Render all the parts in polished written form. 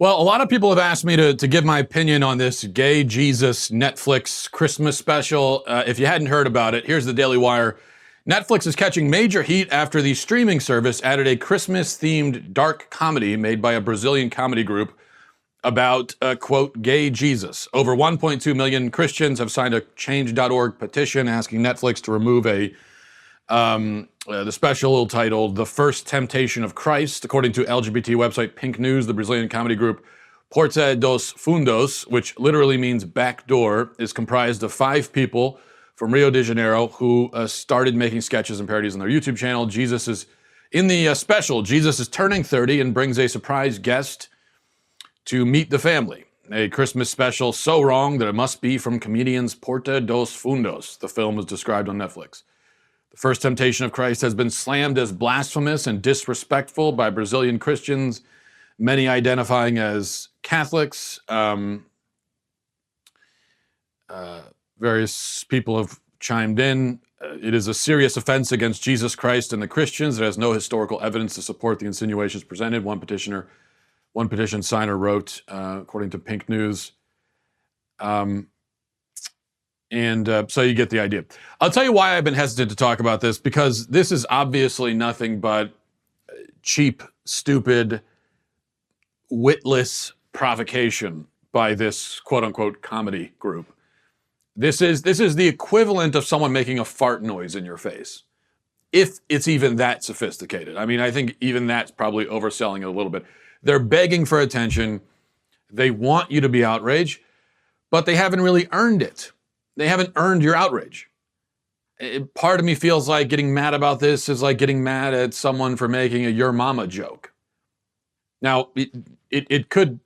Well, a lot of people have asked me to give my opinion on this Gay Jesus Netflix Christmas special. If you hadn't heard about it, here's the Daily Wire. Netflix is catching major heat after the streaming service added a Christmas-themed dark comedy made by a Brazilian comedy group about, quote, gay Jesus. Over 1.2 million Christians have signed a change.org petition asking Netflix to remove the special titled The First Temptation of Christ. According to LGBT website Pink News, the Brazilian comedy group Porta dos Fundos, which literally means back door, is comprised of 5 people from Rio de Janeiro who started making sketches and parodies on their YouTube channel. In the special, Jesus is turning 30 and brings a surprise guest to meet the family. A Christmas special so wrong that it must be from comedians Porta dos Fundos, the film was described on Netflix. The First Temptation of Christ has been slammed as blasphemous and disrespectful by Brazilian Christians, many identifying as Catholics. Various people have chimed in. It is a serious offense against Jesus Christ and the Christians. It has no historical evidence to support the insinuations presented. One petition signer wrote, according to Pink News. So you get the idea. I'll tell you why I've been hesitant to talk about this, because this is obviously nothing but cheap, stupid, witless provocation by this quote-unquote comedy group. This is the equivalent of someone making a fart noise in your face, if it's even that sophisticated. I mean, I think even that's probably overselling it a little bit. They're begging for attention. They want you to be outraged, but they haven't really earned it. They haven't earned your outrage. Part of me feels like getting mad about this is like getting mad at someone for making a "your mama" joke. Now, it could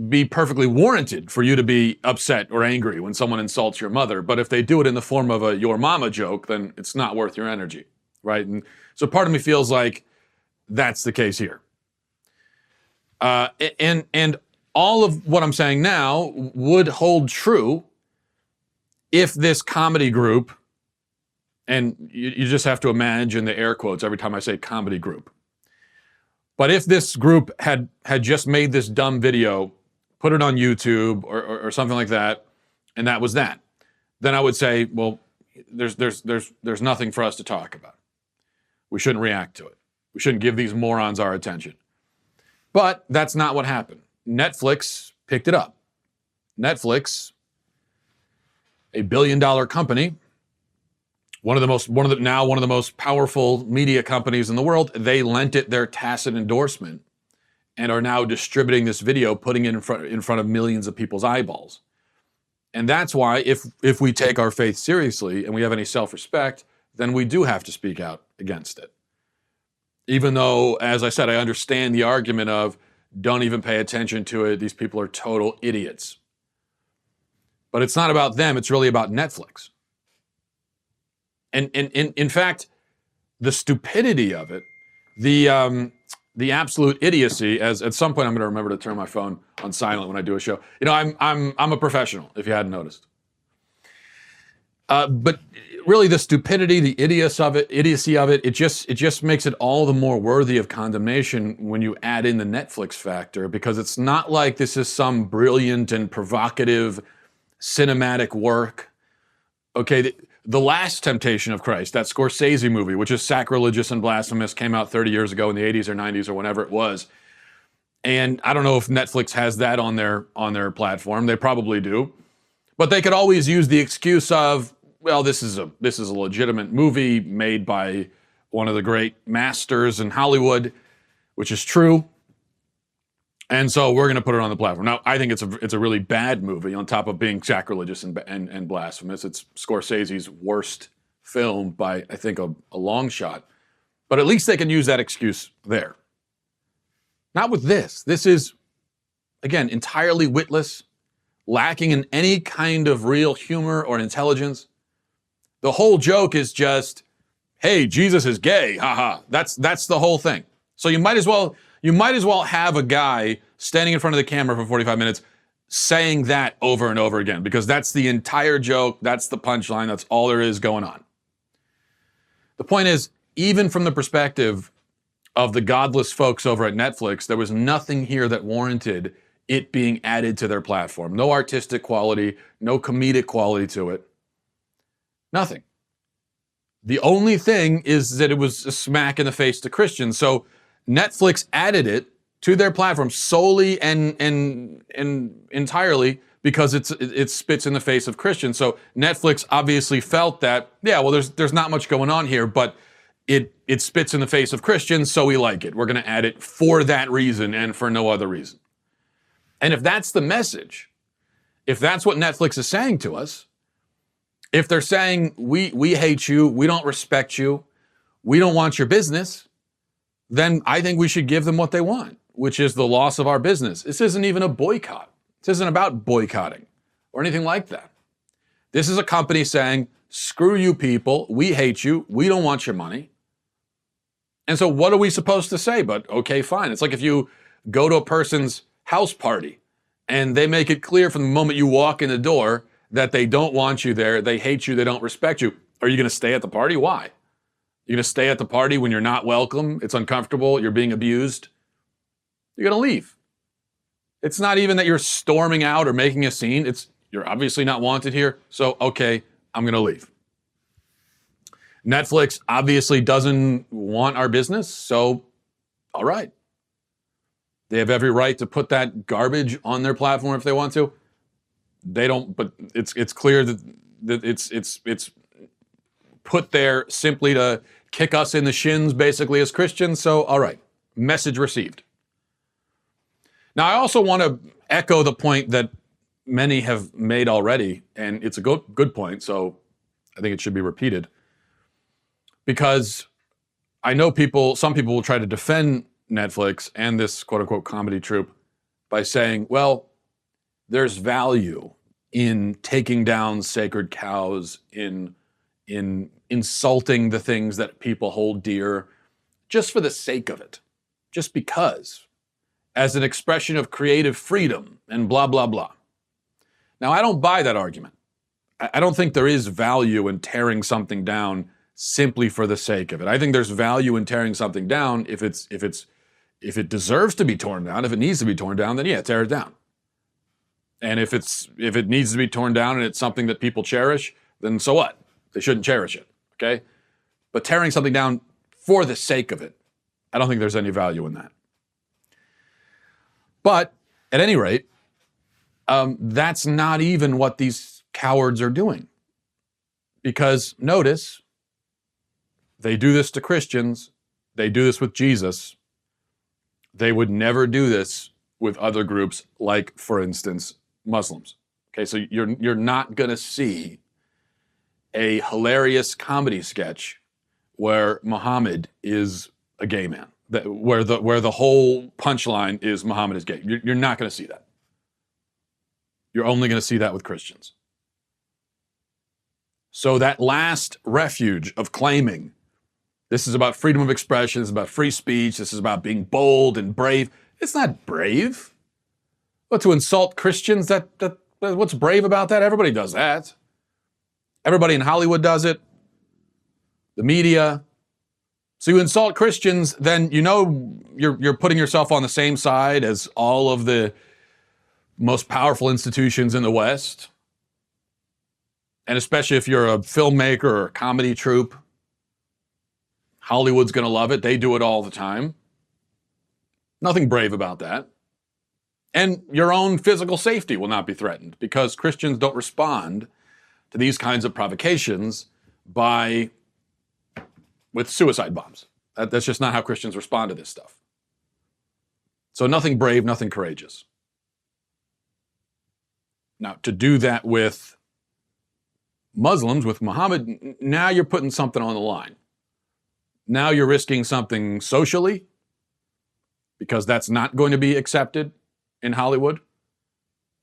be perfectly warranted for you to be upset or angry when someone insults your mother, but if they do it in the form of a "your mama" joke, then it's not worth your energy, right? And so part of me feels like that's the case here. And all of what I'm saying now would hold true if this comedy group, and you just have to imagine the air quotes every time I say comedy group, but if this group had just made this dumb video, put it on YouTube or something like that, and that was that, then I would say, well, there's nothing for us to talk about. We shouldn't react to it. We shouldn't give these morons our attention. But that's not what happened. Netflix picked it up. Netflix, a billion-dollar company, one of the most powerful media companies in the world, they lent it their tacit endorsement and are now distributing this video, putting it in front of millions of people's eyeballs. And that's why if we take our faith seriously and we have any self-respect, then we do have to speak out against it. Even though, as I said, I understand the argument of don't even pay attention to it, these people are total idiots. But it's not about them, it's really about Netflix. And in fact, the stupidity of it, the absolute idiocy, as at some point I'm gonna remember to turn my phone on silent when I do a show. You know, I'm a professional, if you hadn't noticed. But really the stupidity, the idiocy of it, it just makes it all the more worthy of condemnation when you add in the Netflix factor, because it's not like this is some brilliant and provocative cinematic work. Okay, the Last Temptation of Christ, that Scorsese movie, which is sacrilegious and blasphemous, came out 30 years ago in the 80s or 90s or whenever it was. And I don't know if Netflix has that on their platform. They probably do. But they could always use the excuse of, well, this is a legitimate movie made by one of the great masters in Hollywood, which is true. And so we're going to put it on the platform. Now, I think it's a really bad movie on top of being sacrilegious and blasphemous. It's Scorsese's worst film by, I think, a long shot. But at least they can use that excuse there. Not with this. This is, again, entirely witless, lacking in any kind of real humor or intelligence. The whole joke is just, hey, Jesus is gay, haha. That's the whole thing. So you might as well have a guy standing in front of the camera for 45 minutes saying that over and over again, because that's the entire joke, that's the punchline, that's all there is going on. The point is, even from the perspective of the godless folks over at Netflix, there was nothing here that warranted it being added to their platform. No artistic quality, no comedic quality to it. Nothing. The only thing is that it was a smack in the face to Christians. So Netflix added it to their platform solely and entirely because it spits in the face of Christians. So Netflix obviously felt that, yeah, well, there's not much going on here, but it spits in the face of Christians, so we like it. We're going to add it for that reason and for no other reason. And if that's the message, if that's what Netflix is saying to us, if they're saying, we hate you, we don't respect you, we don't want your business, then I think we should give them what they want, which is the loss of our business. This isn't even a boycott. This isn't about boycotting or anything like that. This is a company saying, screw you people, we hate you, we don't want your money. And so what are we supposed to say? But okay, fine. It's like if you go to a person's house party and they make it clear from the moment you walk in the door that they don't want you there, they hate you, they don't respect you. Are you going to stay at the party? Why? You're going to stay at the party when you're not welcome, it's uncomfortable, you're being abused? You're going to leave. It's not even that you're storming out or making a scene. It's you're obviously not wanted here, so okay, I'm going to leave. Netflix obviously doesn't want our business, so all right. They have every right to put that garbage on their platform if they want to. They don't, but it's clear that it's put there simply to kick us in the shins, basically, as Christians. So, all right, message received. Now, I also want to echo the point that many have made already, and it's a good point, so I think it should be repeated. Because I know some people will try to defend Netflix and this quote-unquote comedy troupe by saying, well, there's value in taking down sacred cows, in insulting the things that people hold dear, just for the sake of it, just because, as an expression of creative freedom and blah, blah, blah. Now, I don't buy that argument. I don't think there is value in tearing something down simply for the sake of it. I think there's value in tearing something down if it deserves to be torn down. If it needs to be torn down, then yeah, tear it down. And if it needs to be torn down and it's something that people cherish, then so what? They shouldn't cherish it, okay? But tearing something down for the sake of it, I don't think there's any value in that. But at any rate, that's not even what these cowards are doing. Because notice, they do this to Christians, they do this with Jesus. They would never do this with other groups, like, for instance, Muslims. Okay, so you're not going to see a hilarious comedy sketch where Muhammad is a gay man, where the whole punchline is Muhammad is gay. You're not going to see that. You're only going to see that with Christians. So that last refuge of claiming this is about freedom of expression, this is about free speech, this is about being bold and brave. It's not brave. But to insult Christians, that what's brave about that? Everybody does that. Everybody in Hollywood does it. The media. So you insult Christians, then you know you're putting yourself on the same side as all of the most powerful institutions in the West. And especially if you're a filmmaker or a comedy troupe, Hollywood's going to love it. They do it all the time. Nothing brave about that. And your own physical safety will not be threatened because Christians don't respond to these kinds of provocations with suicide bombs. That's just not how Christians respond to this stuff. So nothing brave, nothing courageous. Now, to do that with Muslims, with Muhammad, now you're putting something on the line. Now you're risking something socially, because that's not going to be accepted in Hollywood.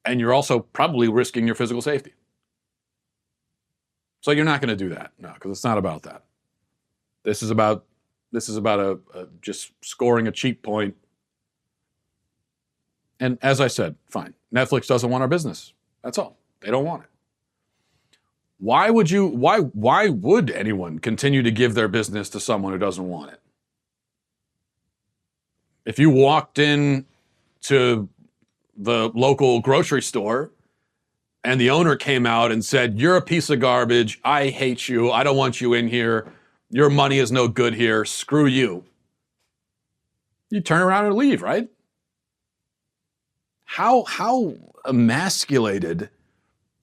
And you're also probably risking your physical safety. So you're not going to do that, no, because it's not about that. This is about just scoring a cheap point. And as I said, fine. Netflix doesn't want our business. That's all. They don't want it. Why would anyone continue to give their business to someone who doesn't want it? If you walked in to the local grocery store and the owner came out and said, "You're a piece of garbage. I hate you. I don't want you in here. Your money is no good here. Screw you." You turn around and leave, right? How emasculated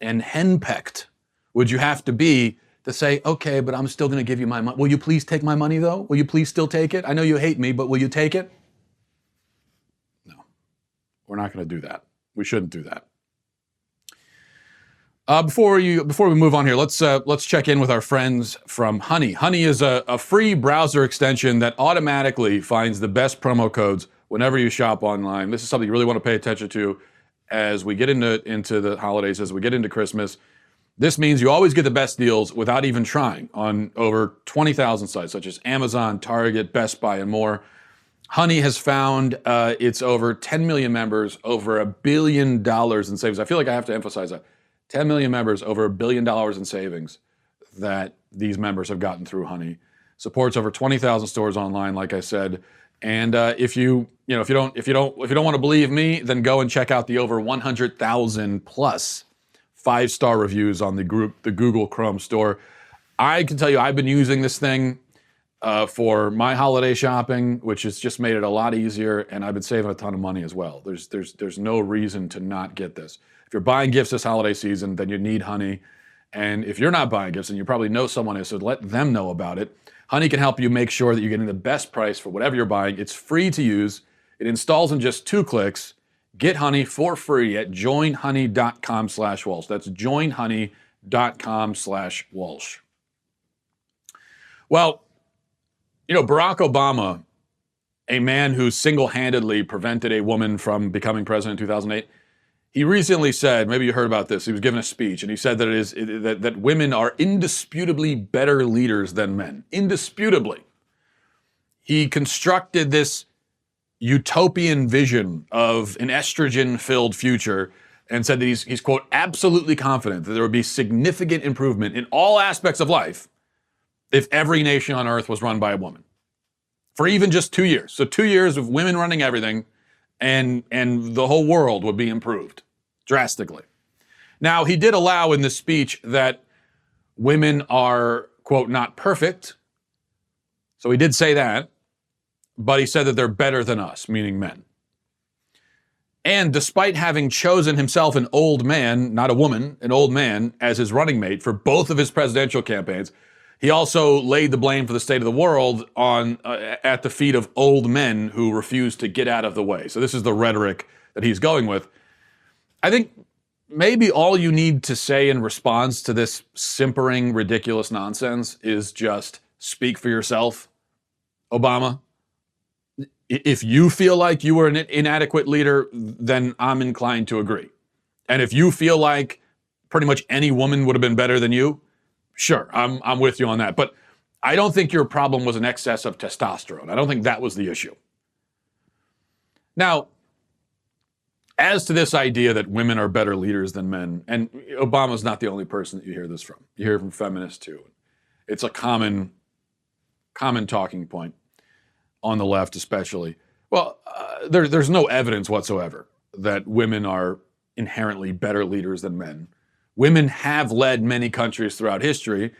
and henpecked would you have to be to say, "Okay, but I'm still going to give you my money. Will you please take my money, though? Will you please still take it? I know you hate me, but will you take it?" No, we're not going to do that. We shouldn't do that. Before we move on here, let's check in with our friends from Honey. Honey is a free browser extension that automatically finds the best promo codes whenever you shop online. This is something you really want to pay attention to as we get into the holidays, as we get into Christmas. This means you always get the best deals without even trying on over 20,000 sites, such as Amazon, Target, Best Buy, and more. Honey has found its over 10 million members, over $1 billion in savings. I feel like I have to emphasize that. 10 million members, over $1 billion in savings that these members have gotten through Honey. Supports over 20,000 stores online, like I said. And if you don't want to believe me, then go and check out the over 100,000 plus 5-star reviews on the Google Chrome store. I can tell you, I've been using this thing for my holiday shopping, which has just made it a lot easier, and I've been saving a ton of money as well. There's no reason to not get this. If you're buying gifts this holiday season, then you need Honey. And if you're not buying gifts, and you probably know someone is, so let them know about it. Honey can help you make sure that you're getting the best price for whatever you're buying. It's free to use. It installs in just 2 clicks. Get Honey for free at joinhoney.com/Walsh. That's joinhoney.com/Walsh. Well, Barack Obama, a man who single-handedly prevented a woman from becoming president in 2008, he recently said, maybe you heard about this, he was giving a speech, and he said that women are indisputably better leaders than men. Indisputably. He constructed this utopian vision of an estrogen-filled future and said that he's, quote, absolutely confident that there would be significant improvement in all aspects of life if every nation on earth was run by a woman. For even just 2 years. So 2 years of women running everything, and the whole world would be improved drastically. Now, he did allow in this speech that women are, quote, not perfect. So he did say that, but he said that they're better than us, meaning men. And despite having chosen himself an old man, not a woman, an old man, as his running mate for both of his presidential campaigns, he also laid the blame for the state of the world at the feet of old men who refused to get out of the way. So this is the rhetoric that he's going with. I think maybe all you need to say in response to this simpering, ridiculous nonsense is just speak for yourself, Obama. If you feel like you were an inadequate leader, then I'm inclined to agree. And if you feel like pretty much any woman would have been better than you, sure, I'm with you on that. But I don't think your problem was an excess of testosterone. I don't think that was the issue. Now, as to this idea that women are better leaders than men, and Obama's not the only person that you hear this from. You hear it from feminists too. It's a common talking point on the left especially. Well, there's no evidence whatsoever that women are inherently better leaders than men. Women have led many countries throughout history.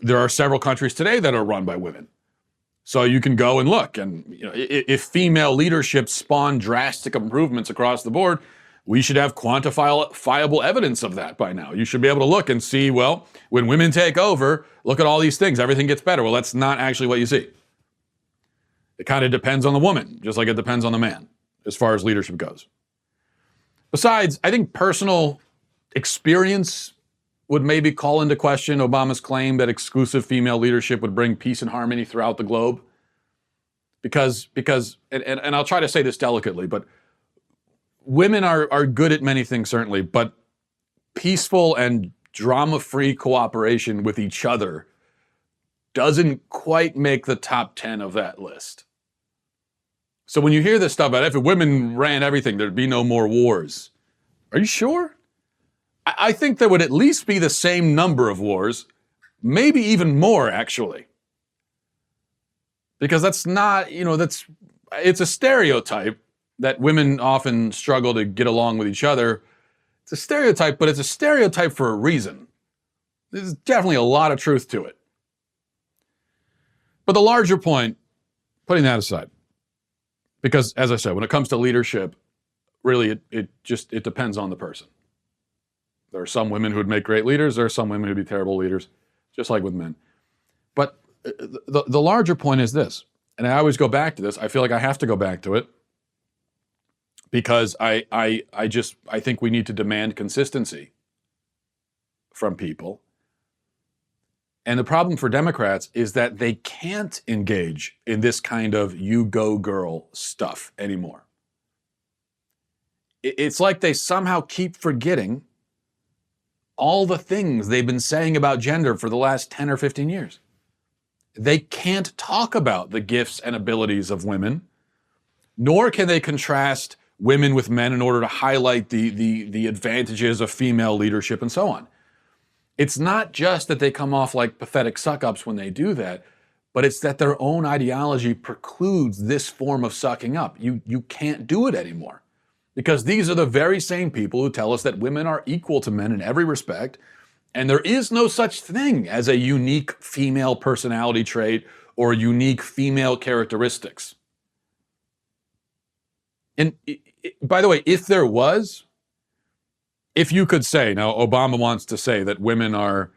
There are several countries today that are run by women. So you can go and look, and if female leadership spawned drastic improvements across the board, we should have quantifiable evidence of that by now. You should be able to look and see, well, when women take over, look at all these things, everything gets better. Well, that's not actually what you see. It kind of depends on the woman, just like it depends on the man, as far as leadership goes. Besides, I think personal experience would maybe call into question Obama's claim that exclusive female leadership would bring peace and harmony throughout the globe. Because I'll try to say this delicately, but women are good at many things, certainly, but peaceful and drama-free cooperation with each other doesn't quite make the top 10 of that list. So when you hear this stuff about if women ran everything, there'd be no more wars. Are you sure? I think there would at least be the same number of wars, maybe even more, actually. Because that's not, it's a stereotype that women often struggle to get along with each other. It's a stereotype, but it's a stereotype for a reason. There's definitely a lot of truth to it. But the larger point, putting that aside, because as I said, when it comes to leadership, really it depends on the person. There are some women who would make great leaders. There are some women who would be terrible leaders, just like with men. But the larger point is this, and I always go back to this. I feel like I have to go back to it because I think we need to demand consistency from people. And the problem for Democrats is that they can't engage in this kind of you go girl stuff anymore. It's like they somehow keep forgetting all the things they've been saying about gender for the last 10 or 15 years. They can't talk about the gifts and abilities of women, nor can they contrast women with men in order to highlight the advantages of female leadership and so on. It's not just that they come off like pathetic suck-ups when they do that, but it's that their own ideology precludes this form of sucking up. You can't do it anymore. Because these are the very same people who tell us that women are equal to men in every respect, and there is no such thing as a unique female personality trait or unique female characteristics. And by the way, if there was, if you could say, now Obama wants to say that women are,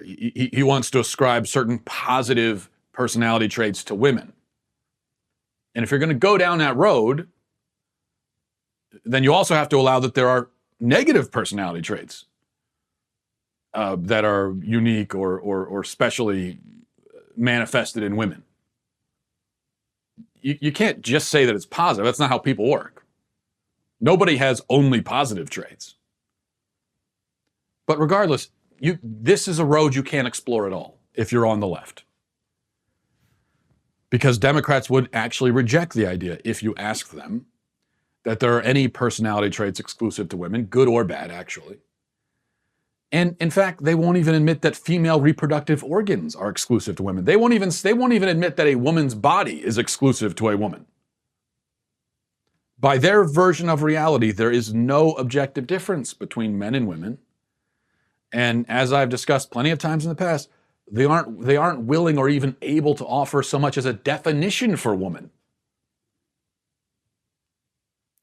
he wants to ascribe certain positive personality traits to women. And if you're going to go down that road, then you also have to allow that there are negative personality traits that are unique or specially manifested in women. You can't just say that it's positive. That's not how people work. Nobody has only positive traits. But regardless, this is a road you can't explore at all if you're on the left. Because Democrats would actually reject the idea if you ask them that there are any personality traits exclusive to women, good or bad, actually. And in fact, they won't even admit that female reproductive organs are exclusive to women. They won't even admit that a woman's body is exclusive to a woman. By their version of reality, there is no objective difference between men and women. And as I've discussed plenty of times in the past, they aren't willing or even able to offer so much as a definition for woman.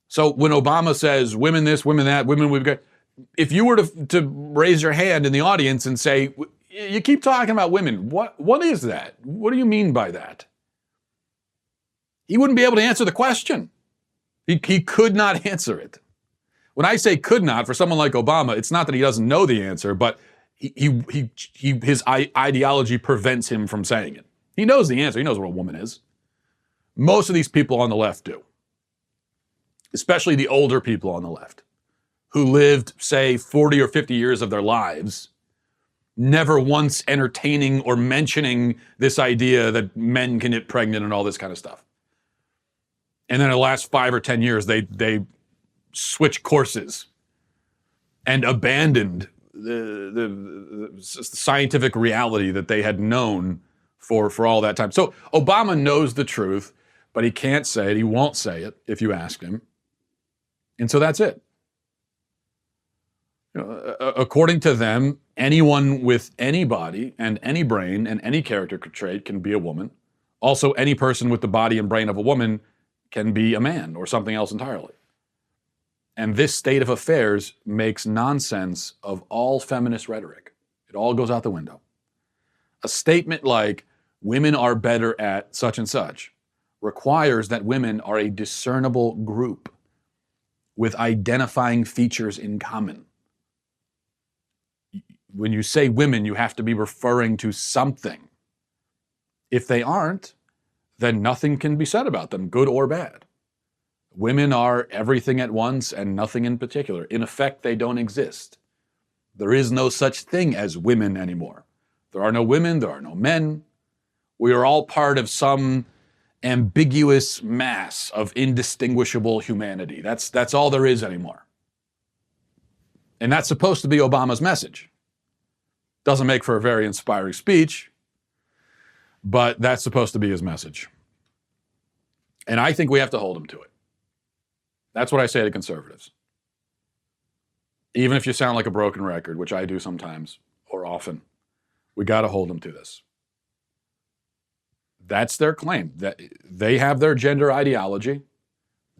So when Obama says women this, women that, women we've got, if you were to raise your hand in the audience and say, you keep talking about women, what is that? What do you mean by that? He wouldn't be able to answer the question. He could not answer it. When I say could not, for someone like Obama, it's not that he doesn't know the answer, but his ideology prevents him from saying it. He knows the answer. He knows what a woman is. Most of these people on the left do. Especially the older people on the left, who lived, say, 40 or 50 years of their lives, never once entertaining or mentioning this idea that men can get pregnant and all this kind of stuff. And then in the last 5 or 10 years, they switched courses and abandoned the scientific reality that they had known for all that time. So Obama knows the truth, but he can't say it. He won't say it if you ask him. And so that's it. According to them, anyone with any body and any brain and any character trait can be a woman. Also, any person with the body and brain of a woman can be a man or something else entirely. And this state of affairs makes nonsense of all feminist rhetoric. It all goes out the window. A statement like, women are better at such and such, requires that women are a discernible group with identifying features in common. When you say women, you have to be referring to something. If they aren't, then nothing can be said about them, good or bad. Women are everything at once and nothing in particular. In effect, they don't exist. There is no such thing as women anymore. There are no women, there are no men. We are all part of some ambiguous mass of indistinguishable humanity. That's all there is anymore. And that's supposed to be Obama's message. Doesn't make for a very inspiring speech, but that's supposed to be his message. And I think we have to hold them to it. That's what I say to conservatives. Even if you sound like a broken record, which I do sometimes or often, we got to hold them to this. That's their claim. That they have their gender ideology.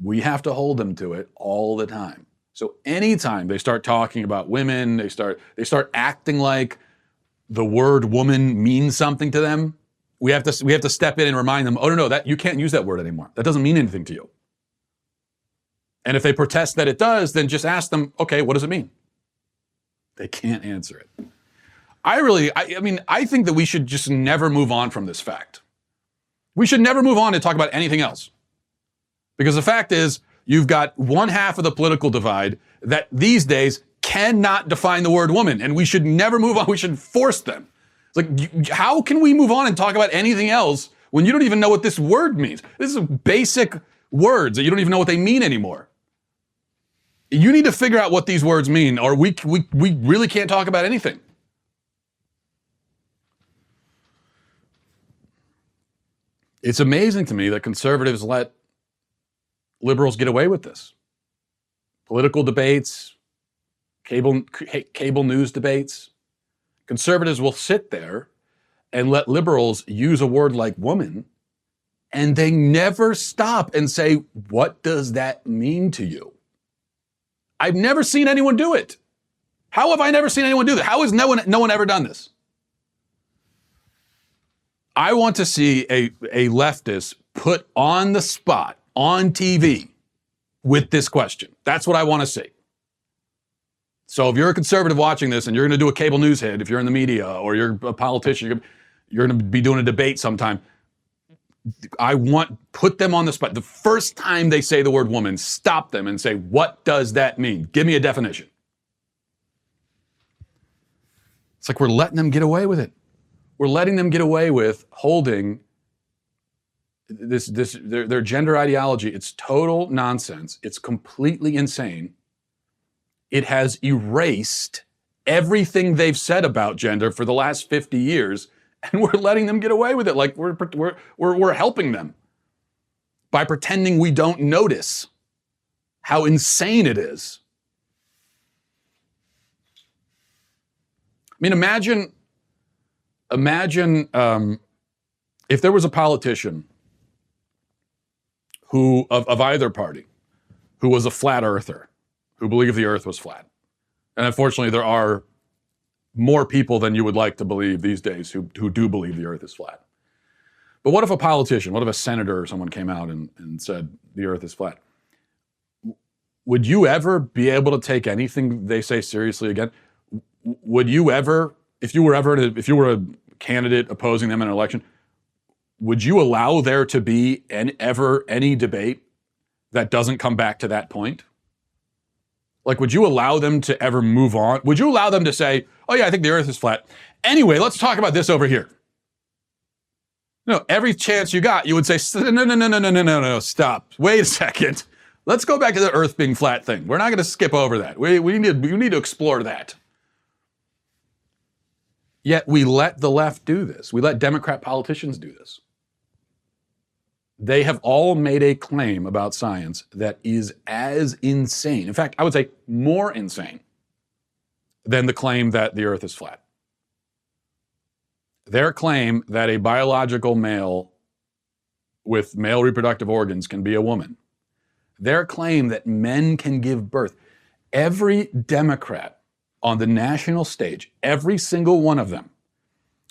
We have to hold them to it all the time. So anytime they start talking about women, they start acting like the word woman means something to them, we have to step in and remind them, oh no, that you can't use that word anymore. That doesn't mean anything to you. And if they protest that it does, then just ask them, okay, what does it mean? They can't answer it. I think that we should just never move on from this fact. We should never move on to talk about anything else. Because the fact is, you've got one half of the political divide that these days cannot define the word woman, and we should never move on. We should force them. It's like, how can we move on and talk about anything else when you don't even know what this word means? This is basic words that you don't even know what they mean anymore. You need to figure out what these words mean, or we really can't talk about anything. It's amazing to me that conservatives let liberals get away with this. Political debates, cable news debates. Conservatives will sit there and let liberals use a word like woman, and they never stop and say, what does that mean to you? I've never seen anyone do it. How have I never seen anyone do that? How has no one ever done this? I want to see a leftist put on the spot, on TV, with this question. That's what I want to see. So if you're a conservative watching this and you're going to do a cable news hit, if you're in the media or you're a politician, you're going to be doing a debate sometime, put them on the spot. The first time they say the word woman, stop them and say, what does that mean? Give me a definition. It's like we're letting them get away with it. We're letting them get away with holding their gender ideology. It's total nonsense. It's completely insane. It has erased everything they've said about gender for the last 50 years, and we're letting them get away with it. Like we're helping them by pretending we don't notice how insane it is. I mean, imagine if there was a politician who of either party who was a flat earther, who believed the earth was flat. And unfortunately, there are more people than you would like to believe these days who do believe the earth is flat. But what if a politician, what if a senator or someone came out and said the earth is flat? Would you ever be able to take anything they say seriously again? Would you ever, if you were a candidate opposing them in an election, would you allow there to be any debate that doesn't come back to that point? Like, would you allow them to ever move on? Would you allow them to say, oh yeah, I think the earth is flat. Anyway, let's talk about this over here. No, every chance you got, you would say, no, stop. Wait a second. Let's go back to the earth being flat thing. We're not going to skip over that. We need to explore that. Yet we let the left do this. We let Democrat politicians do this. They have all made a claim about science that is as insane. In fact, I would say more insane than the claim that the earth is flat. Their claim that a biological male with male reproductive organs can be a woman. Their claim that men can give birth. Every Democrat on the national stage, every single one of them,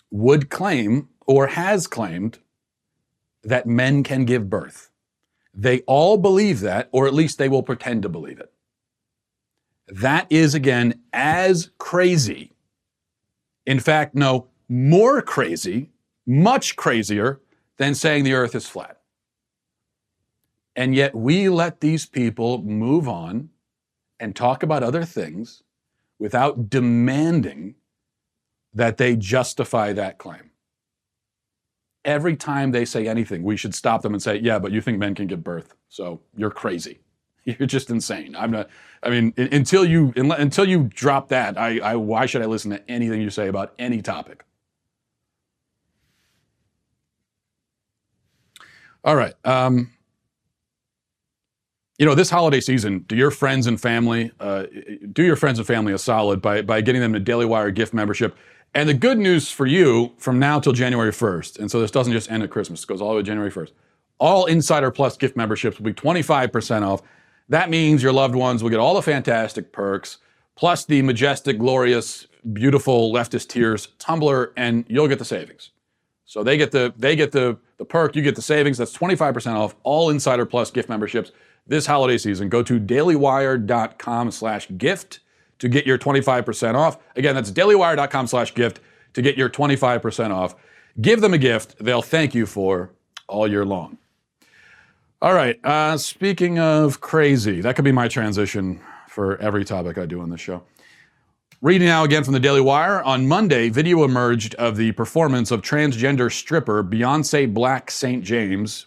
would claim or has claimed that men can give birth. They all believe that, or at least they will pretend to believe it. That is, again, as crazy. In fact, no, more crazy, much crazier than saying the earth is flat. And yet we let these people move on and talk about other things without demanding that they justify that claim. Every time they say anything, we should stop them and say, yeah, but you think men can give birth, so you're crazy. You're just insane. Until you drop that, why should I listen to anything you say about any topic? All right. This holiday season, do your friends and family a solid by getting them a Daily Wire gift membership. And the good news for you, from now till January 1st, and so this doesn't just end at Christmas, it goes all the way to January 1st, all Insider Plus gift memberships will be 25% off. That means your loved ones will get all the fantastic perks, plus the majestic, glorious, beautiful leftist tears tumbler, and you'll get the savings. So they get the perk, you get the savings. That's 25% off all Insider Plus gift memberships this holiday season. Go to dailywire.com/gift to get your 25% off. Again, that's dailywire.com/gift to get your 25% off. Give them a gift they'll thank you for all year long. All right, speaking of crazy, that could be my transition for every topic I do on this show. Reading now again from the Daily Wire. On Monday, video emerged of the performance of transgender stripper Beyonce Black St. James.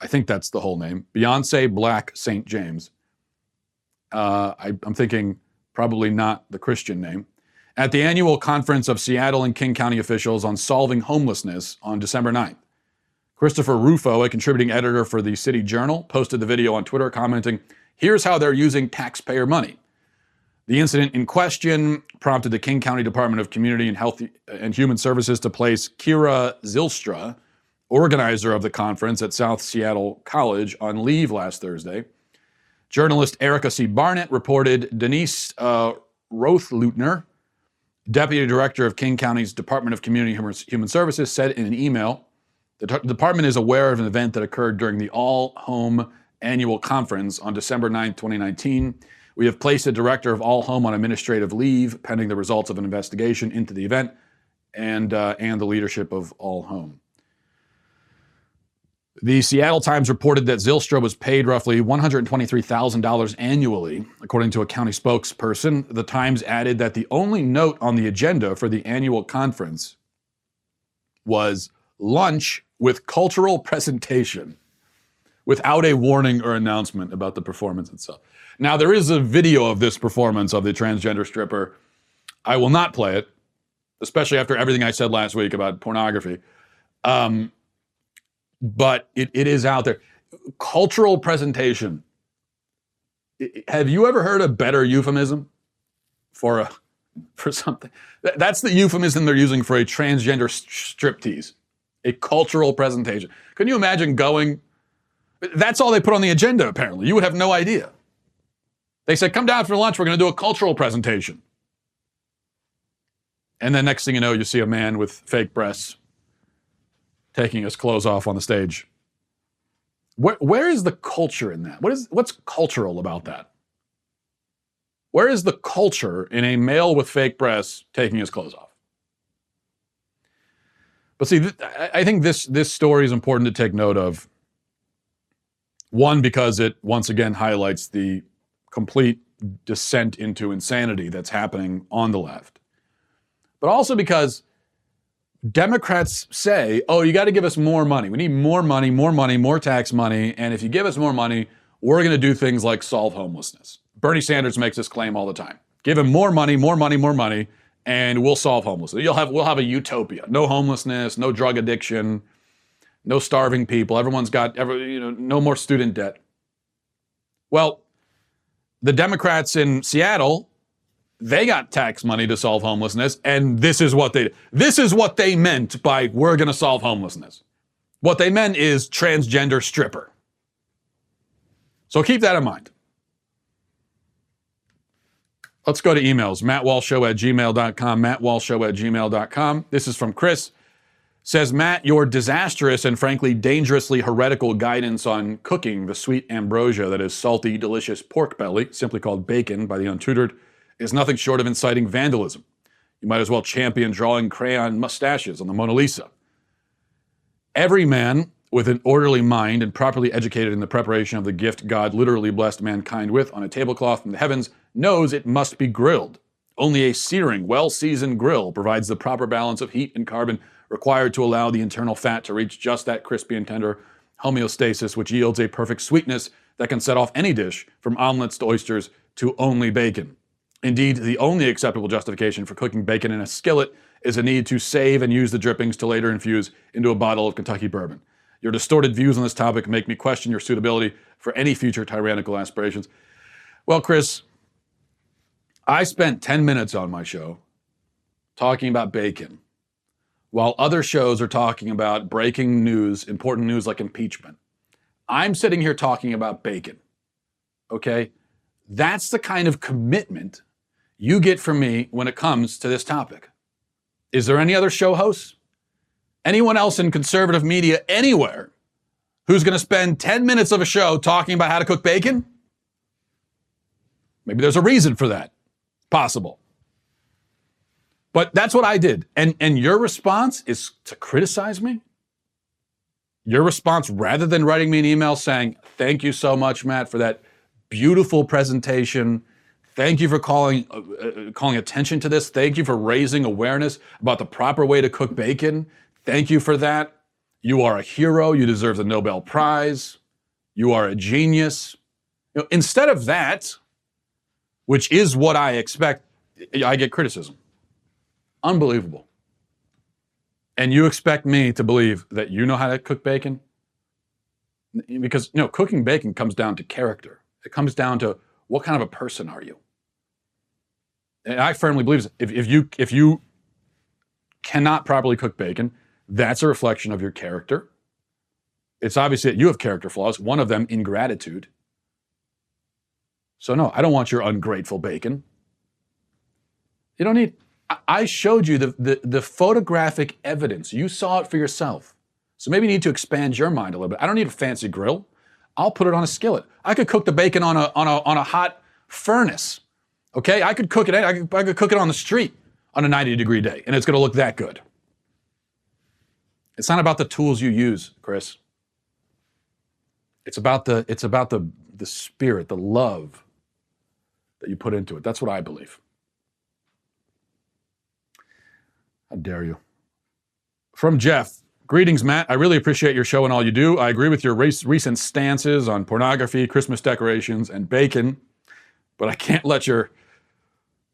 I think that's the whole name. Beyonce Black St. James. I'm thinking probably not the Christian name. At the annual conference of Seattle and King County officials on solving homelessness on December 9th. Christopher Rufo, a contributing editor for the City Journal, posted the video on Twitter commenting, "Here's how they're using taxpayer money." The incident in question prompted the King County Department of Community and Health and Human Services to place Kira Zylstra, organizer of the conference at South Seattle College, on leave last Thursday. Journalist Erica C. Barnett reported Denise Rothleutner, deputy director of King County's Department of Community and Human Services, said in an email, the department is aware of an event that occurred during the All Home annual conference on December 9, 2019. We have placed the director of All Home on administrative leave pending the results of an investigation into the event and the leadership of All Home. The Seattle Times reported that Zylstra was paid roughly $123,000 annually, according to a county spokesperson. The Times added that the only note on the agenda for the annual conference was lunch with cultural presentation, without a warning or announcement about the performance itself. Now, there is a video of this performance of the transgender stripper. I will not play it, especially after everything I said last week about pornography. But it is out there. Cultural presentation. Have you ever heard a better euphemism for something? That's the euphemism they're using for a transgender striptease. A cultural presentation. Can you imagine going? That's all they put on the agenda, apparently. You would have no idea. They said, come down for lunch, we're going to do a cultural presentation. And then next thing you know, you see a man with fake breasts taking his clothes off on the stage. Where is the culture in that? What's cultural about that? Where is the culture in a male with fake breasts taking his clothes off? But see, I think this story is important to take note of. One, because it once again highlights the complete descent into insanity that's happening on the left. But also because Democrats say, oh, you got to give us more money. We need more money, more tax money. And if you give us more money, we're going to do things like solve homelessness. Bernie Sanders makes this claim all the time. Give him more money, and we'll solve homelessness. We'll have a utopia. No homelessness, no drug addiction, no starving people. Everyone's got, no more student debt. Well, the Democrats in Seattle, they got tax money to solve homelessness, and this is what they meant by we're going to solve homelessness. What they meant is transgender stripper. So keep that in mind. Let's go to emails. mattwalshshow@gmail.com, mattwalshshow@gmail.com. This is from Chris. Says, Matt, your disastrous and frankly dangerously heretical guidance on cooking the sweet ambrosia that is salty, delicious pork belly, simply called bacon by the untutored, is nothing short of inciting vandalism. You might as well champion drawing crayon mustaches on the Mona Lisa. Every man with an orderly mind and properly educated in the preparation of the gift God literally blessed mankind with on a tablecloth from the heavens knows it must be grilled. Only a searing, well-seasoned grill provides the proper balance of heat and carbon required to allow the internal fat to reach just that crispy and tender homeostasis, which yields a perfect sweetness that can set off any dish, from omelets to oysters to only bacon. Indeed, the only acceptable justification for cooking bacon in a skillet is a need to save and use the drippings to later infuse into a bottle of Kentucky bourbon. Your distorted views on this topic make me question your suitability for any future tyrannical aspirations. Well, Chris, I spent 10 minutes on my show talking about bacon, while other shows are talking about breaking news, important news like impeachment. I'm sitting here talking about bacon, okay? That's the kind of commitment you get from me when it comes to this topic. Is there any other show hosts? Anyone else in conservative media anywhere who's going to spend 10 minutes of a show talking about how to cook bacon? Maybe there's a reason for that. Possible. But that's what I did. And your response is to criticize me? Your response, rather than writing me an email saying, thank you so much, Matt, for that beautiful presentation. Thank you for calling attention to this. Thank you for raising awareness about the proper way to cook bacon. Thank you for that. You are a hero. You deserve the Nobel Prize. You are a genius. Instead of that, which is what I expect, I get criticism. Unbelievable. And you expect me to believe that you know how to cook bacon? Because, cooking bacon comes down to character. It comes down to what kind of a person are you? And I firmly believe if you cannot properly cook bacon, that's a reflection of your character. It's obvious that you have character flaws, one of them ingratitude. So no, I don't want your ungrateful bacon. You don't need, I showed you the photographic evidence. You saw it for yourself. So maybe you need to expand your mind a little bit. I don't need a fancy grill. I'll put it on a skillet. I could cook the bacon on a hot furnace. Okay, I could cook it. I could cook it on the street on a 90-degree day, and it's going to look that good. It's not about the tools you use, Chris. It's about the spirit, the love that you put into it. That's what I believe. How dare you? From Jeff. Greetings, Matt. I really appreciate your show and all you do. I agree with your recent stances on pornography, Christmas decorations, and bacon, but I can't let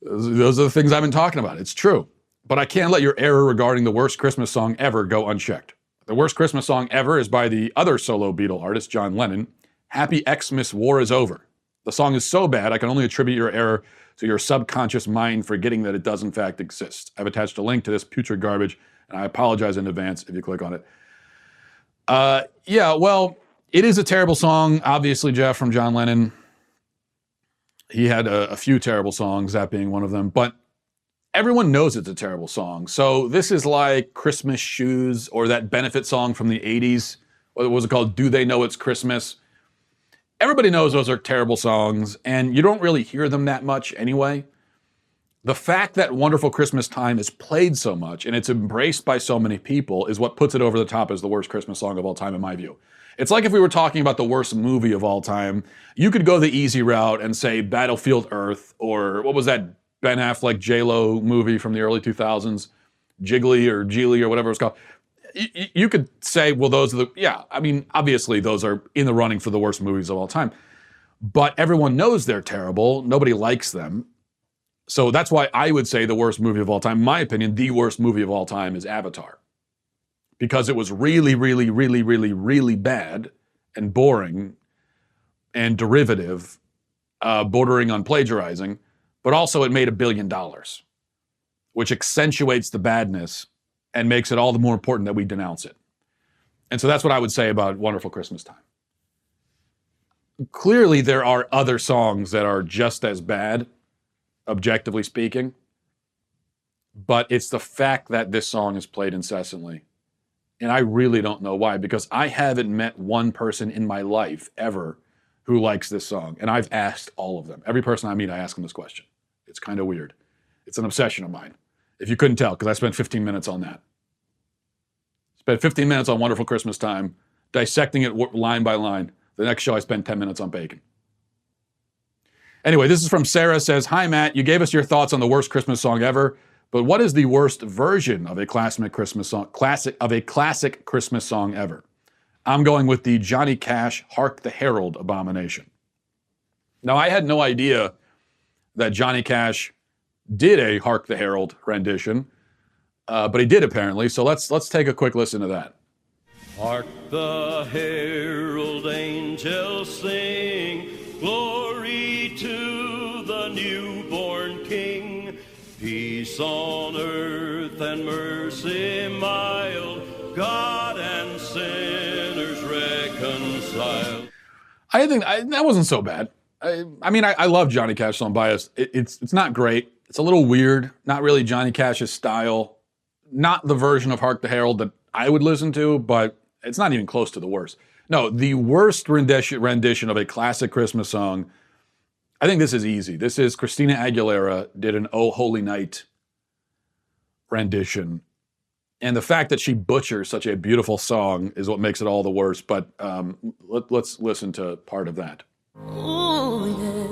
those are the things I've been talking about. It's true. But I can't let your error regarding the worst Christmas song ever go unchecked. The worst Christmas song ever is by the other solo Beatle artist, John Lennon. Happy Xmas, War is Over. The song is so bad, I can only attribute your error to your subconscious mind forgetting that it does in fact exist. I've attached a link to this putrid garbage, and I apologize in advance if you click on it. Yeah, well, it is a terrible song, obviously, Jeff, from John Lennon. He had a few terrible songs, that being one of them, but everyone knows it's a terrible song. So this is like Christmas Shoes or that benefit song from the 80s. What was it called? Do They Know It's Christmas? Everybody knows those are terrible songs, and you don't really hear them that much anyway. The fact that Wonderful Christmas Time is played so much and it's embraced by so many people is what puts it over the top as the worst Christmas song of all time, in my view. It's like if we were talking about the worst movie of all time, you could go the easy route and say Battlefield Earth, or what was that Ben Affleck J-Lo movie from the early 2000s, Jiggly or Geely or whatever it was called. You could say, well, those are obviously those are in the running for the worst movies of all time. But everyone knows they're terrible. Nobody likes them. So that's why I would say the worst movie of all time, in my opinion, the worst movie of all time is Avatar. Because it was really, really, really, really, really bad and boring and derivative, bordering on plagiarizing, but also it made $1 billion, which accentuates the badness and makes it all the more important that we denounce it. And so that's what I would say about Wonderful Christmas Time. Clearly, there are other songs that are just as bad, objectively speaking, but it's the fact that this song is played incessantly. And I really don't know why, because I haven't met one person in my life ever who likes this song. And I've asked all of them. Every person I meet, I ask them this question. It's kind of weird. It's an obsession of mine. If you couldn't tell, because I spent 15 minutes on that. Spent 15 minutes on Wonderful Christmas Time, dissecting it line by line. The next show, I spent 10 minutes on bacon. Anyway, this is from Sarah, says, hi, Matt. You gave us your thoughts on the worst Christmas song ever, but what is the worst version of a classic Christmas song ever? I'm going with the Johnny Cash Hark the Herald abomination. Now, I had no idea that Johnny Cash did a Hark the Herald rendition, but he did apparently. So let's take a quick listen to that. Hark the herald angels sing, glory to the newborn King. Peace on earth and mercy mild, God and sinners reconciled. I think that wasn't so bad. I love Johnny Cash, so I'm biased. It's not great. It's a little weird. Not really Johnny Cash's style. Not the version of Hark the Herald that I would listen to, but it's not even close to the worst. No, the worst rendition of a classic Christmas song, I think this is easy. This is Christina Aguilera did an Oh Holy Night rendition. And the fact that she butchers such a beautiful song is what makes it all the worse. But let's listen to part of that. Oh, yeah.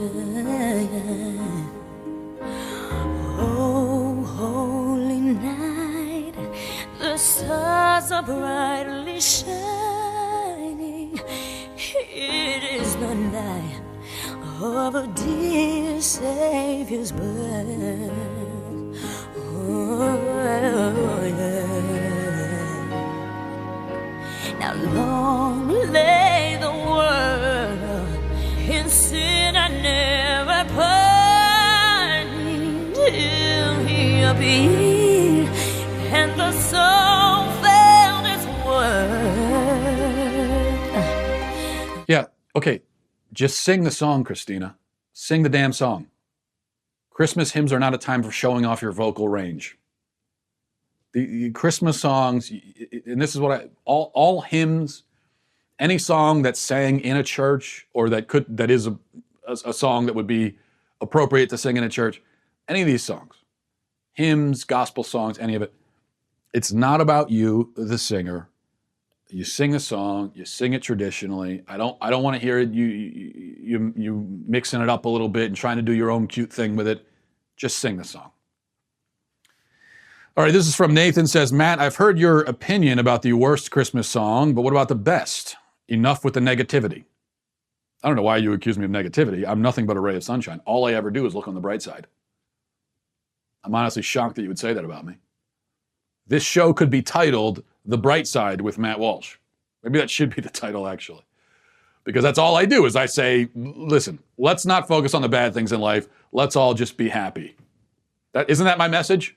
Oh, holy night, the stars are brightly shining. It is the night of a dear Savior's birth. Oh, yeah. Now long lay the world in sin and never pining till he appeared and the soul felt its worth. Yeah, okay. Just sing the song, Christina. Sing the damn song. Christmas hymns are not a time for showing off your vocal range. The Christmas songs, and this is what all hymns, any song that's sang in a church or that is a song that would be appropriate to sing in a church, any of these songs, hymns, gospel songs, any of it, it's not about you, the singer. You sing a song, you sing it traditionally. I don't want to hear it you mixing it up a little bit and trying to do your own cute thing with it. Just sing the song. All right, this is from Nathan, says, Matt, I've heard your opinion about the worst Christmas song, but what about the best? Enough with the negativity. I don't know why you accuse me of negativity. I'm nothing but a ray of sunshine. All I ever do is look on the bright side. I'm honestly shocked that you would say that about me. This show could be titled The Bright Side with Matt Walsh. Maybe that should be the title, actually. Because that's all I do is I say, listen, let's not focus on the bad things in life. Let's all just be happy. Isn't that my message?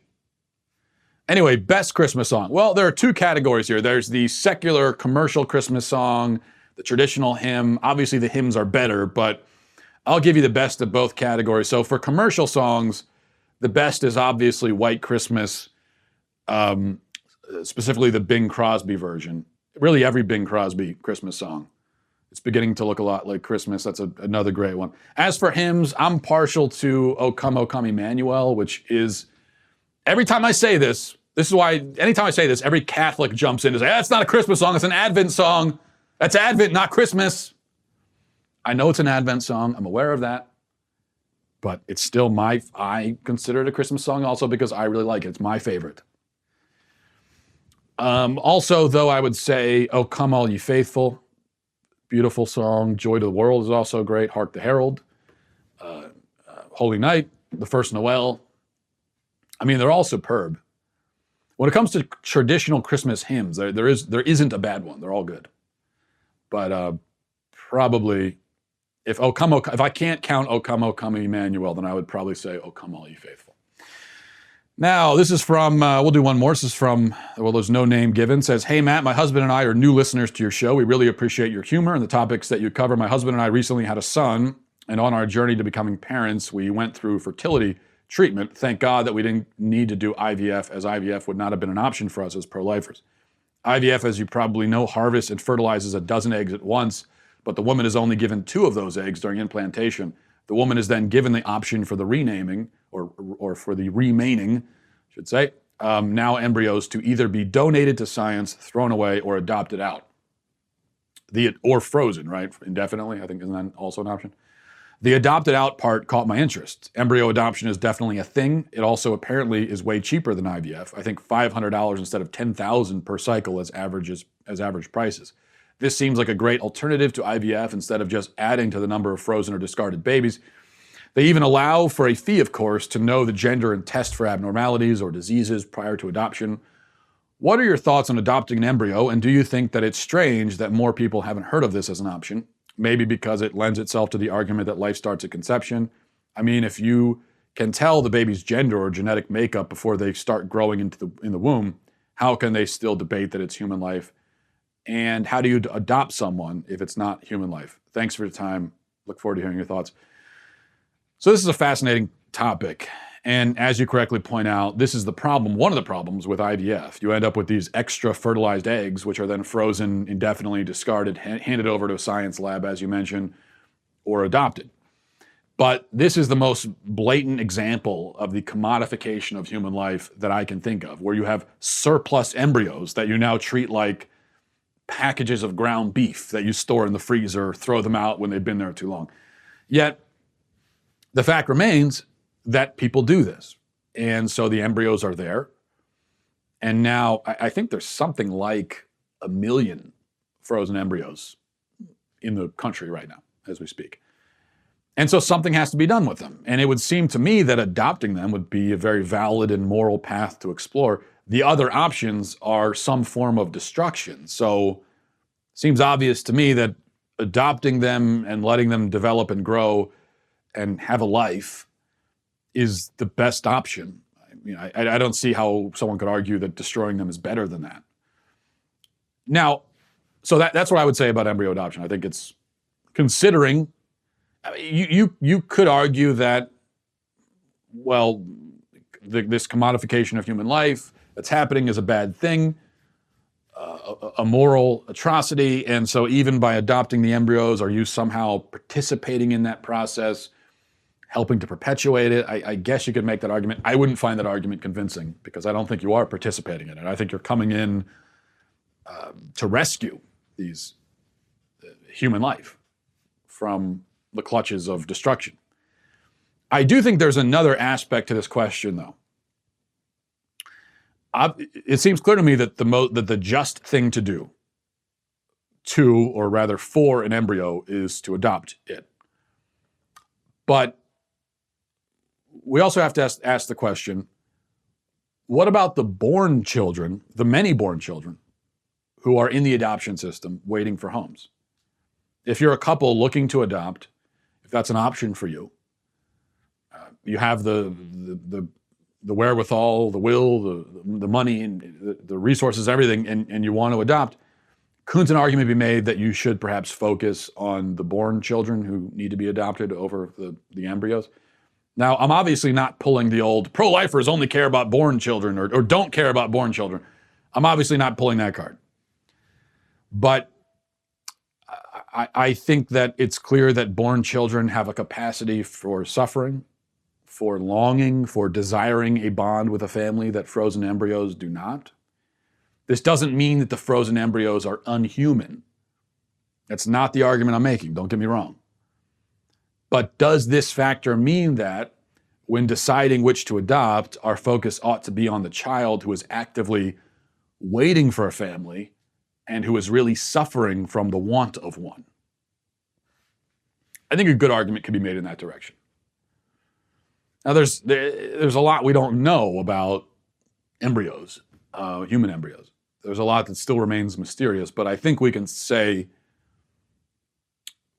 Anyway, best Christmas song. Well, there are two categories here. There's the secular commercial Christmas song, the traditional hymn. Obviously, the hymns are better, but I'll give you the best of both categories. So for commercial songs, the best is obviously White Christmas, specifically the Bing Crosby version. Really every Bing Crosby Christmas song. It's beginning to look a lot like Christmas. That's another great one. As for hymns, I'm partial to O Come, Emmanuel, which is, every time I say this is why anytime I say this, every Catholic jumps in to say, that's not a Christmas song, it's an Advent song. That's Advent, not Christmas. I know it's an Advent song, I'm aware of that. But it's still I consider it a Christmas song also because I really like it. It's my favorite. Also, though, I would say, O Come All Ye Faithful. Beautiful song. Joy to the World is also great. Hark the Herald. Holy Night. The First Noel. I mean, they're all superb. When it comes to traditional Christmas hymns, there isn't a bad one. They're all good. But probably, if I can't count O Come Emmanuel, then I would probably say O Come All Ye Faithful. Now, this is from, we'll do one more. This is from, well, there's no name given. Says, hey, Matt, my husband and I are new listeners to your show. We really appreciate your humor and the topics that you cover. My husband and I recently had a son, and on our journey to becoming parents, we went through fertility treatment. Thank God that we didn't need to do IVF, as IVF would not have been an option for us as pro-lifers. IVF, as you probably know, harvests and fertilizes a dozen eggs at once, but the woman is only given 2 of those eggs during implantation. The woman is then given the option for the renaming, or for the remaining, I should say, now embryos to either be donated to science, thrown away, or adopted out. Or frozen, right? Indefinitely, I think, isn't that also an option? The adopted out part caught my interest. Embryo adoption is definitely a thing. It also apparently is way cheaper than IVF. I think $500 instead of $10,000 per cycle as average prices. This seems like a great alternative to IVF instead of just adding to the number of frozen or discarded babies. They even allow for a fee, of course, to know the gender and test for abnormalities or diseases prior to adoption. What are your thoughts on adopting an embryo, and do you think that it's strange that more people haven't heard of this as an option? Maybe because it lends itself to the argument that life starts at conception. I mean, if you can tell the baby's gender or genetic makeup before they start growing in the womb, how can they still debate that it's human life? And how do you adopt someone if it's not human life? Thanks for your time. Look forward to hearing your thoughts. So this is a fascinating topic. And as you correctly point out, this is the problem, one of the problems with IVF. You end up with these extra fertilized eggs, which are then frozen, indefinitely discarded, handed over to a science lab, as you mentioned, or adopted. But this is the most blatant example of the commodification of human life that I can think of, where you have surplus embryos that you now treat like packages of ground beef that you store in the freezer, throw them out when they've been there too long. Yet, the fact remains that people do this. And so the embryos are there. And now I think there's something like 1 million frozen embryos in the country right now, as we speak. And so something has to be done with them. And it would seem to me that adopting them would be a very valid and moral path to explore. The other options are some form of destruction. So it seems obvious to me that adopting them and letting them develop and grow and have a life is the best option. I don't see how someone could argue that destroying them is better than that. Now, so that's what I would say about embryo adoption. I think it's considering, you could argue that, well, this commodification of human life that's happening is a bad thing, a moral atrocity, and so even by adopting the embryos, are you somehow participating in that process, helping to perpetuate it? I guess you could make that argument. I wouldn't find that argument convincing because I don't think you are participating in it. I think you're coming in to rescue these human life from the clutches of destruction. I do think there's another aspect to this question, though. It seems clear to me that the just thing to do or rather for an embryo is to adopt it. But we also have to ask the question, what about the born children, the many born children, who are in the adoption system waiting for homes? If you're a couple looking to adopt, if that's an option for you, you have the wherewithal, the will, the money, and the resources, everything, and you want to adopt, couldn't an argument be made that you should perhaps focus on the born children who need to be adopted over the embryos? Now, I'm obviously not pulling the old pro-lifers only care about born children or don't care about born children. I'm obviously not pulling that card. But I think that it's clear that born children have a capacity for suffering, for longing, for desiring a bond with a family that frozen embryos do not. This doesn't mean that the frozen embryos are unhuman. That's not the argument I'm making, don't get me wrong. But does this factor mean that when deciding which to adopt, our focus ought to be on the child who is actively waiting for a family and who is really suffering from the want of one? I think a good argument could be made in that direction. Now, there's a lot we don't know about embryos, human embryos. There's a lot that still remains mysterious, but I think we can say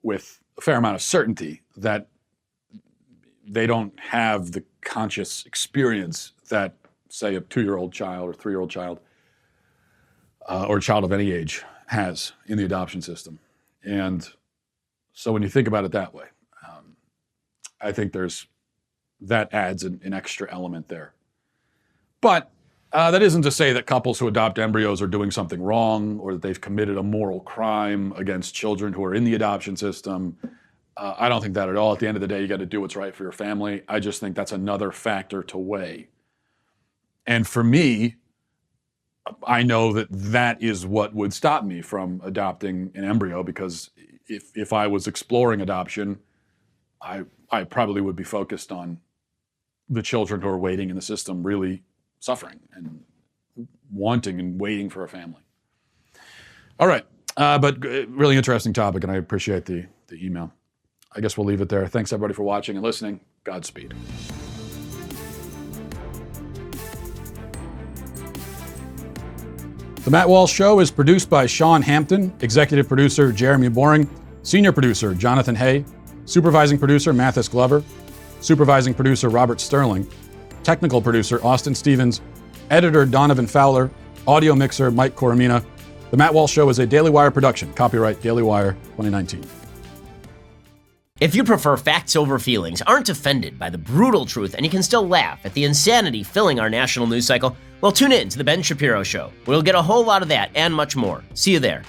with a fair amount of certainty that they don't have the conscious experience that, say, a 2-year-old child or 3-year-old child or a child of any age has in the adoption system. And so when you think about it that way, I think that adds an extra element there. But that isn't to say that couples who adopt embryos are doing something wrong or that they've committed a moral crime against children who are in the adoption system. I don't think that at all. At the end of the day, you got to do what's right for your family. I just think that's another factor to weigh. And for me, I know that is what would stop me from adopting an embryo, because if I was exploring adoption, I probably would be focused on the children who are waiting in the system, really suffering and wanting and waiting for a family. All right, but really interesting topic, and I appreciate the email. I guess we'll leave it there. Thanks everybody for watching and listening. Godspeed. The Matt Walsh Show is produced by Sean Hampton, executive producer Jeremy Boring, senior producer Jonathan Hay, supervising producer Mathis Glover, supervising producer Robert Sterling, technical producer Austin Stevens, editor Donovan Fowler, audio mixer Mike Coromina. The Matt Walsh Show is a Daily Wire production. Copyright Daily Wire 2019. If you prefer facts over feelings, aren't offended by the brutal truth, and you can still laugh at the insanity filling our national news cycle, well, tune in to The Ben Shapiro Show. We'll get a whole lot of that and much more. See you there.